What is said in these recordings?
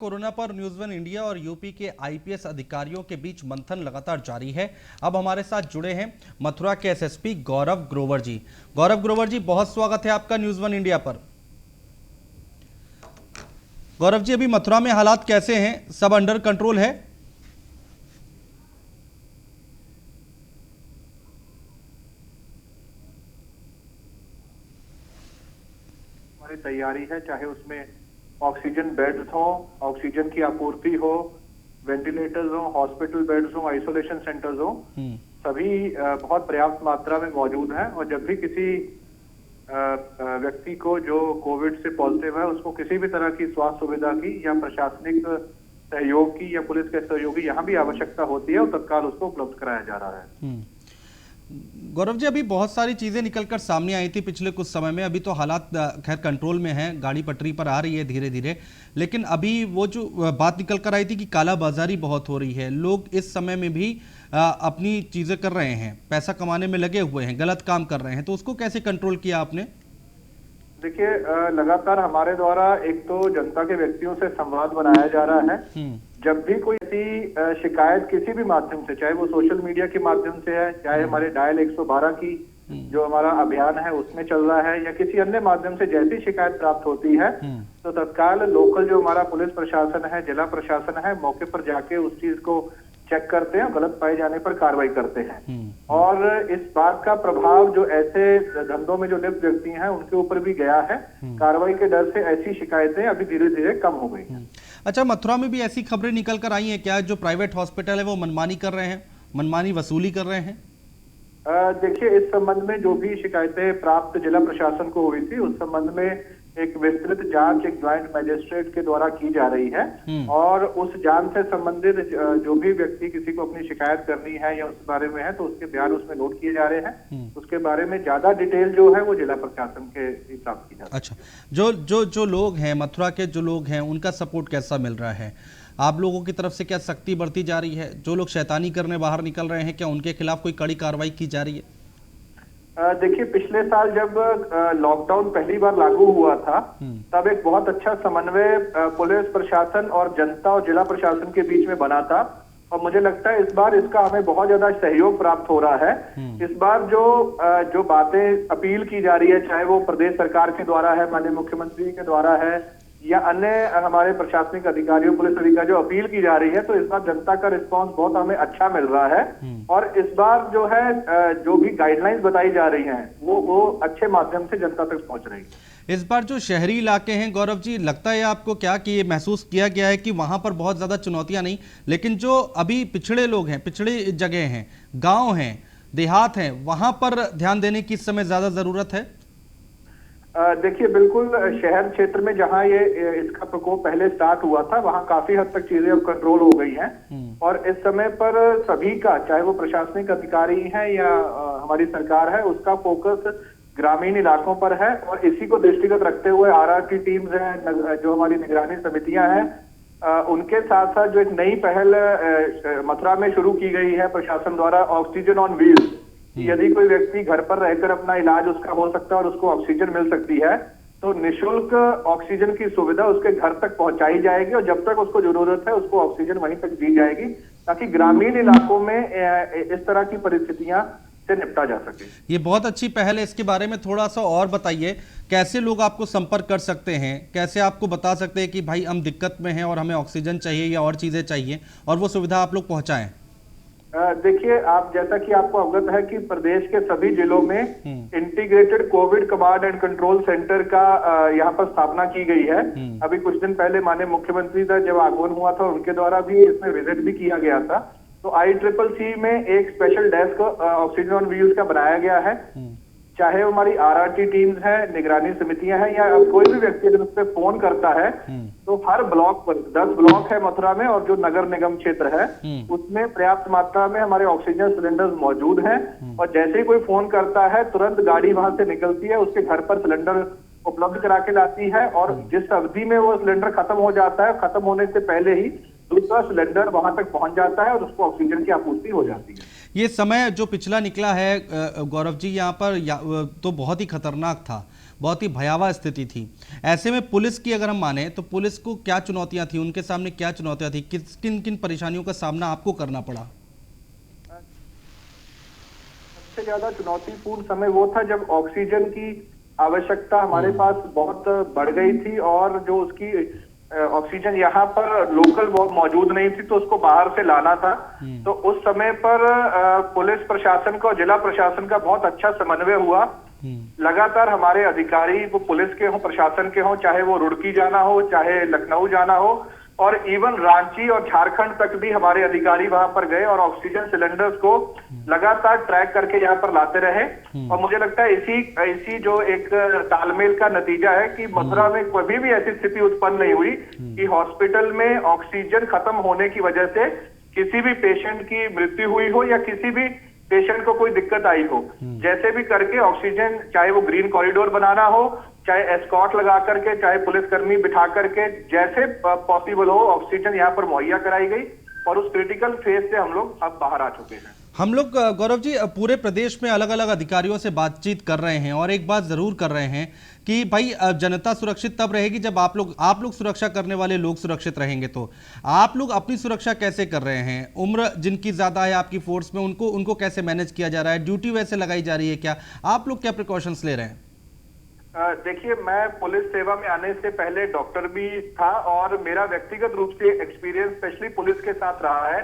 Corona पर news one India और UP के आईपीएस अधिकारियों के बीच मंथन लगातार जारी है। अब हमारे साथ जुड़े हैं मथुरा के एसएसपी गौरव ग्रोवर जी। गौरव ग्रोवर जी, बहुत स्वागत है आपका न्यूज़ वन इंडिया पर। गौरव जी, अभी मथुरा में हालात कैसे हैं? सब अंडर कंट्रोल है? हमारी तैयारी है, चाहे उसमें ऑक्सीजन बेड्स हो, ऑक्सीजन की आपूर्ति हो, वेंटिलेटर्स हो, हॉस्पिटल बेड्स हो, आइसोलेशन सेंटर्स हो, सभी बहुत पर्याप्त मात्रा में मौजूद हैं। और जब भी किसी व्यक्ति को जो कोविड से पॉजिटिव है, उसको किसी भी तरह की स्वास्थ्य सुविधा की या प्रशासनिक सहयोग की या पुलिस के सहयोग की यहाँ भी आवश्यकता होती है और तत्काल उसको उपलब्ध कराया जा रहा है। गौरव जी, अभी बहुत सारी चीजें निकलकर सामने आई थी पिछले कुछ समय में। अभी तो हालात खैर कंट्रोल में हैं, गाड़ी पटरी पर आ रही है धीरे धीरे, लेकिन अभी वो जो बात निकल कर आई थी कि कालाबाजारी बहुत हो रही है, लोग इस समय में भी अपनी चीजें कर रहे हैं, पैसा कमाने में लगे हुए हैं, गलत काम कर रहे हैं, तो उसको कैसे कंट्रोल किया आपने? देखिए, लगातार हमारे द्वारा एक तो जनता के व्यक्तियों से संवाद बनाया जा रहा है। जब भी कोई ऐसी शिकायत किसी भी माध्यम से, चाहे वो सोशल मीडिया के माध्यम से है, चाहे हमारे डायल 112 की जो हमारा अभियान है उसमें चल रहा है, या किसी अन्य माध्यम से जैसी शिकायत प्राप्त होती है तो तत्काल लोकल जो हमारा पुलिस प्रशासन है, जिला प्रशासन है, मौके पर जाके उस चीज को चेक करते हैं, गलत पाए जाने पर कार्रवाई करते हैं। और इस बात का प्रभाव जो ऐसे धंधों में जो लिप्त व्यक्ति हैं उनके ऊपर भी गया है। कार्रवाई के डर से ऐसी शिकायतें अभी धीरे धीरे कम हो गई हैं। अच्छा, मथुरा में भी ऐसी खबरें निकल कर आई हैं क्या, जो प्राइवेट हॉस्पिटल है वो मनमानी कर रहे हैं, मनमानी वसूली कर रहे हैं? देखिए, इस संबंध में जो भी शिकायतें प्राप्त जिला प्रशासन को हुई थी, उस संबंध में एक विस्तृत जांच एक ज्वाइंट मजिस्ट्रेट के द्वारा की जा रही है। और उस जांच से संबंधित जो भी व्यक्ति किसी को अपनी शिकायत करनी है या उस बारे में है तो उसके बयान उसमें नोट किए जा रहे हैं। उसके बारे में ज्यादा डिटेल जो है वो जिला प्रशासन के हिसाब की जाती है। अच्छा, जो लोग हैं मथुरा के, जो लोग हैं उनका सपोर्ट कैसा मिल रहा है? आप लोगों की तरफ से क्या सख्ती बढ़ती जा रही है? जो लोग शैतानी करने बाहर निकल रहे हैं, क्या उनके खिलाफ कोई कड़ी कार्रवाई की जा रही है? देखिए, पिछले साल जब लॉकडाउन पहली बार लागू हुआ था तब एक बहुत अच्छा समन्वय पुलिस प्रशासन और जनता और जिला प्रशासन के बीच में बना था। और मुझे लगता है इस बार इसका हमें बहुत ज्यादा सहयोग प्राप्त हो रहा है। इस बार जो बातें अपील की जा रही है, चाहे वो प्रदेश सरकार के द्वारा है, माननीय मुख्यमंत्री के द्वारा है, या अन्य हमारे प्रशासनिक अधिकारियों, पुलिस अधिकारी जो अपील की जा रही है, तो इस बार जनता का रिस्पांस बहुत हमें अच्छा मिल रहा है। और इस बार जो है जो भी गाइडलाइंस बताई जा रही हैं वो अच्छे माध्यम से जनता तक पहुंच रही है। इस बार जो शहरी इलाके हैं गौरव जी, लगता है आपको क्या कि ये महसूस किया गया है कि वहां पर बहुत ज्यादा चुनौतियां नहीं, लेकिन जो अभी पिछड़े लोग हैं, पिछड़ी जगह हैं, गांव हैं, देहात हैं, वहां पर ध्यान देने की इस समय ज्यादा जरूरत है? देखिए, बिल्कुल शहर क्षेत्र में जहां ये इसका प्रकोप पहले स्टार्ट हुआ था वहां काफी हद तक चीजें अब कंट्रोल हो गई हैं। और इस समय पर सभी का, चाहे वो प्रशासनिक अधिकारी हैं या हमारी सरकार है, उसका फोकस ग्रामीण इलाकों पर है। और इसी को दृष्टिगत रखते हुए आरआर की टीम्स हैं, जो हमारी निगरानी समितियां हैं, उनके साथ साथ जो एक नई पहल मथुरा में शुरू की गई है प्रशासन द्वारा, ऑक्सीजन ऑन व्हील्स। यदि कोई व्यक्ति घर पर रहकर अपना इलाज उसका हो सकता है और उसको ऑक्सीजन मिल सकती है तो निःशुल्क ऑक्सीजन की सुविधा उसके घर तक पहुंचाई जाएगी और जब तक उसको जरूरत है उसको ऑक्सीजन वहीं तक दी जाएगी, ताकि ग्रामीण इलाकों में इस तरह की परिस्थितियां से निपटा जा सके। ये बहुत अच्छी पहल है, इसके बारे में थोड़ा सा और बताइए। कैसे लोग आपको संपर्क कर सकते हैं, कैसे आपको बता सकते हैं कि भाई हम दिक्कत में हैं और हमें ऑक्सीजन चाहिए या और चीजें चाहिए, और वो सुविधा आप लोग पहुंचाएं? देखिए, आप जैसा कि आपको अवगत है कि प्रदेश के सभी जिलों में integrated Covid command and control centre का यहाँ पर स्थापना की गई है। अभी कुछ दिन पहले माननीय मुख्यमंत्री का जब आगमन हुआ था उनके द्वारा भी इसमें विजिट भी किया गया था। तो ICCC में एक special desk oxygen on wheels का बनाया गया है। चाहे हमारी आरआरटी टीम्स है, निगरानी समितियां हैं, या अब कोई भी व्यक्ति अगर उस पर फोन करता है तो हर ब्लॉक पर 10 ब्लॉक है मथुरा में, और जो नगर निगम क्षेत्र है उसमें पर्याप्त मात्रा में हमारे ऑक्सीजन सिलेंडर्स मौजूद हैं। और जैसे ही कोई फोन करता है तुरंत गाड़ी वहां से निकलती है, उसके घर पर सिलेंडर उपलब्ध करा के लाती है। और जिस अवधि में वो सिलेंडर खत्म हो जाता है, खत्म होने से पहले ही दूसरा सिलेंडर वहां तक पहुंच जाता है और उसको ऑक्सीजन की आपूर्ति हो जाती है। ये समय जो पिछला निकला है गौरव जी, यहाँ पर तो बहुत ही खतरनाक था। बहुत ही भयावह स्थिति थी। ऐसे में पुलिस की अगर हम माने तो पुलिस को क्या चुनौतियां थी, उनके सामने क्या चुनौतियां थी, किन किन परेशानियों का सामना आपको करना पड़ा? सबसे ज्यादा चुनौतीपूर्ण समय वो था जब ऑक्सीजन की आवश्यकता हमारे पास बहुत बढ़ गई थी और जो उसकी ऑक्सीजन यहाँ पर लोकल मौजूद नहीं थी तो उसको बाहर से लाना था। तो उस समय पर पुलिस प्रशासन का और जिला प्रशासन का बहुत अच्छा समन्वय हुआ। लगातार हमारे अधिकारी वो पुलिस के हों, प्रशासन के हों, चाहे वो रुड़की जाना हो, चाहे लखनऊ जाना हो, और इवन रांची और झारखंड तक भी हमारे अधिकारी वहां पर गए और ऑक्सीजन सिलेंडर्स को लगातार ट्रैक करके यहाँ पर लाते रहे। और मुझे लगता है इसी जो एक तालमेल का नतीजा है कि मथुरा में कभी भी ऐसी स्थिति उत्पन्न नहीं हुई कि हॉस्पिटल में ऑक्सीजन खत्म होने की वजह से किसी भी पेशेंट की मृत्यु हुई हो या किसी भी पेशेंट को कोई दिक्कत आई हो। जैसे भी करके ऑक्सीजन, चाहे वो ग्रीन कॉरिडोर बनाना हो, चाहे एस्कॉर्ट लगा करके, चाहे पुलिसकर्मी बिठा करके, जैसे पॉसिबल हो ऑक्सीजन यहाँ पर मुहैया कराई गई और उस क्रिटिकल फेज से हम लोग अब बाहर आ चुके हैं। हम लोग गौरव जी पूरे प्रदेश में अलग अलग अधिकारियों से बातचीत कर रहे हैं और एक बात जरूर कर रहे हैं कि भाई जनता सुरक्षित तब रहेगी जब आप लोग सुरक्षा करने वाले लोग सुरक्षित रहेंगे। तो आप लोग अपनी सुरक्षा कैसे कर रहे हैं? उम्र जिनकी ज्यादा है आपकी फोर्स में, उनको कैसे मैनेज किया जा रहा है? ड्यूटी वैसे लगाई जा रही है क्या? आप लोग क्या प्रिकॉशंस ले रहे हैं? देखिए, मैं पुलिस सेवा में आने से पहले डॉक्टर भी था और मेरा व्यक्तिगत रूप से एक्सपीरियंस स्पेशली पुलिस के साथ रहा है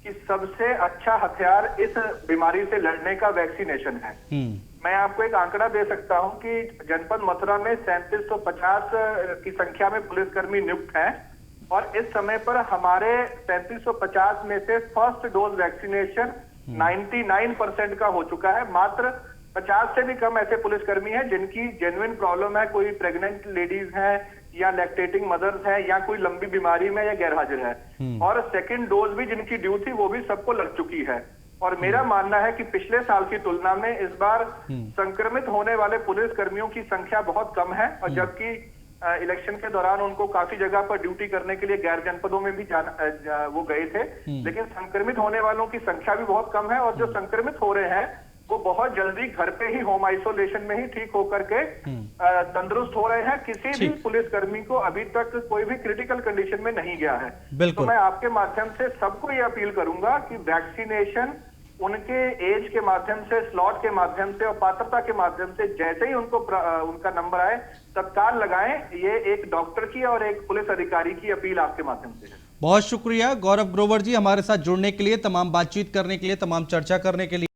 कि सबसे अच्छा हथियार इस बीमारी से लड़ने का वैक्सीनेशन है। मैं आपको एक आंकड़ा दे सकता हूं कि जनपद मथुरा में 3750 की संख्या में पुलिसकर्मी नियुक्त हैं और इस समय पर हमारे 3750 में से फर्स्ट डोज वैक्सीनेशन 99% का हो चुका है। मात्र 50 से भी कम ऐसे पुलिसकर्मी हैं जिनकी जेन्युइन प्रॉब्लम है, कोई प्रेग्नेंट लेडीज हैं या लैक्टेटिंग मदर्स हैं या कोई लंबी बीमारी में या गैर हाजिर है। और सेकंड डोज भी जिनकी ड्यू थी वो भी सबको लग चुकी है। और मेरा मानना है कि पिछले साल की तुलना में इस बार संक्रमित होने वाले पुलिसकर्मियों की संख्या बहुत कम है और जबकि इलेक्शन के दौरान उनको काफी जगह पर ड्यूटी करने के लिए गैर जनपदों में भी वो गए थे, लेकिन संक्रमित होने वालों की संख्या भी बहुत कम है और जो संक्रमित हो रहे हैं वो बहुत जल्दी घर पे ही होम आइसोलेशन में ही ठीक होकर के तंदुरुस्त हो रहे हैं। किसी भी पुलिसकर्मी को अभी तक कोई भी क्रिटिकल कंडीशन में नहीं गया है। तो मैं आपके माध्यम से सबको ये अपील करूंगा कि वैक्सीनेशन उनके एज के माध्यम से, स्लॉट के माध्यम से और पात्रता के माध्यम से जैसे ही उनको उनका नंबर आए तत्काल लगाएं। ये एक डॉक्टर की और एक पुलिस अधिकारी की अपील आपके माध्यम से है। बहुत शुक्रिया गौरव ग्रोवर जी हमारे साथ जुड़ने के लिए, तमाम बातचीत करने के लिए, तमाम चर्चा करने के लिए।